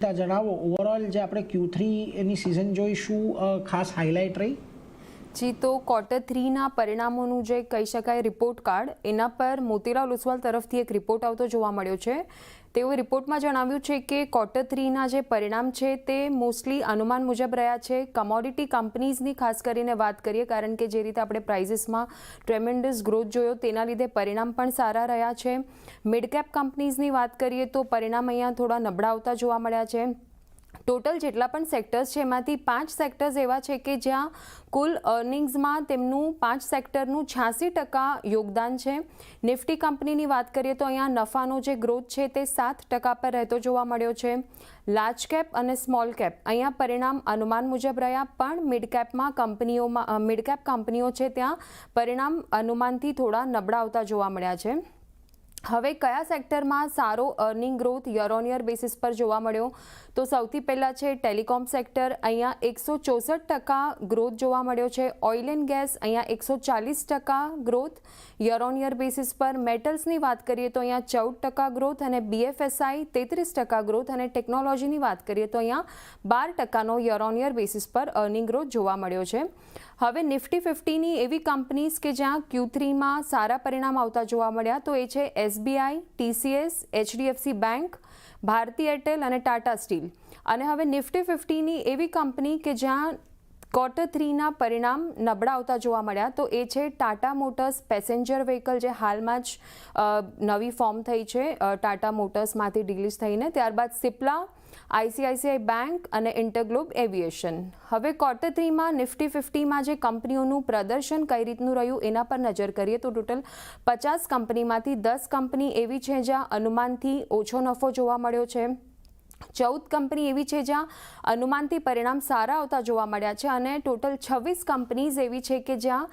જણાવો ઓવરઓલ જે આપણે Q3 એની સિઝન જોઈ શું ખાસ હાઇલાઇટ રહી? જી, તો Q3ના પરિણામોનું જે કહી શકાય રિપોર્ટ કાર્ડ, એના પર મોતીલાલ ઓસવાલ તરફથી એક રિપોર્ટ આવતો જોવા મળ્યો છે. તેઓએ રિપોર્ટમાં જણાવ્યું છે કે Q3ના જે પરિણામ છે તે મોસ્ટલી અનુમાન મુજબ રહ્યા છે. કમોડિટી કંપનીઝની ખાસ કરીને વાત કરીએ, કારણ કે જે રીતે આપણે પ્રાઇઝીસમાં ટ્રેમેન્ડસ ગ્રોથ જોયો તેના લીધે પરિણામ પણ સારા રહ્યા છે. મિડ કેપ કંપનીઝની વાત કરીએ તો પરિણામ અહીંયા થોડા નબળા આવતા જોવા મળ્યા છે. ટોટલ જેટલા પણ સેક્ટર્સ છે એમાંથી 5 સેક્ટર્સ એવા છે કે જ્યાં કુલ અર્નિંગ્સમાં તેમનું 5 સેક્ટરનું 86% યોગદાન છે. નિફ્ટી કંપનીની વાત કરીએ તો અહીંયા નફાનો જે ગ્રોથ છે તે 7% પર રહેતો જોવા મળ્યો છે. લાર્જ કેપ અને સ્મોલ કેપ અહીંયા પરિણામ અનુમાન મુજબ રહ્યા, પણ મિડ કેપ કંપનીઓ છે ત્યાં પરિણામ અનુમાનથી થોડા નબળા આવતા જોવા મળ્યા છે. હવે કયા સેક્ટરમાં સારો earning growth year on year basis પર જોવા મળ્યો? તો સૌથી પહેલાં છે ટેલિકોમ સેક્ટર. અહીંયા 164% ગ્રોથ જોવા મળ્યો છે. ઓઇલ એન્ડ ગેસ અહીંયા 140% growth year on year basis પર. મેટલ્સની વાત કરીએ તો અહીંયા 14% ગ્રોથ અને BFSI 33% ગ્રોથ અને ટેકનોલોજીની વાત કરીએ તો અહીંયા 12%નો યર ઓન યર બેસિસ પર અર્નિંગ ગ્રોથ જોવા મળ્યો છે. હવે નિફ્ટી 50ની એવી કંપનીઝ કે જ્યાં Q3માં સારા પરિણામ આવતા જોવા મળ્યા તો એ છે SBI, TCS, HDFC bank, Bharti Airtel અને ટાટા સ્ટીલ. અને હવે નિફ્ટી 50ની એવી કંપની કે જ્યાં Q3ના પરિણામ નબળા આવતા જોવા મળ્યા તો એ છે ટાટા મોટર્સ પેસેન્જર વ્હીકલ, જે હાલમાં જ નવી ફોર્મ થઈ છે ટાટા મોટર્સમાંથી ડિલિસ્ટ થઈને. ત્યારબાદ સિપ્લા, ICICI બેંક અને ઇન્ટરગ્લોબ એવિએશન. હવે Q3માં નિફ્ટી 50માં જે કંપનીઓનું પ્રદર્શન કઈ રીતનું રહ્યું એના પર નજર કરીએ તો ટોટલ 50 કંપનીમાંથી 10 કંપની એવી છે જ્યાં અનુમાનથી ઓછો નફો જોવા મળ્યો છે. 14 કંપની એવી છે જ્યાં અનુમાનથી પરિણામ સારા આવતા જોવા મળ્યા છે અને ટોટલ 26 કંપનીઝ એવી છે કે જ્યાં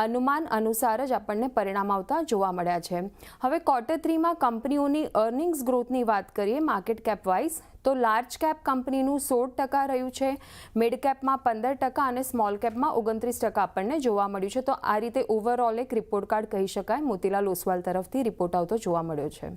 અનુમાન અનુસાર જ આપણને પરિણામ આવતા જોવા મળ્યા છે. હવે Q3માં કંપનીઓની અર્નિંગ્સ ગ્રોથની વાત કરીએ માર્કેટ કેપ વાઇઝ તો લાર્જ કેપ કંપનીનું 16% રહ્યું છે, મિડ કેપમાં 15% અને સ્મોલ કેપમાં 29% આપણને જોવા મળ્યું છે. તો આ રીતે ઓવરઓલ એક રિપોર્ટ કાર્ડ કહી શકાય મોતીલાલ ઓસવાલ તરફથી રિપોર્ટ આવતો જોવા મળ્યો છે.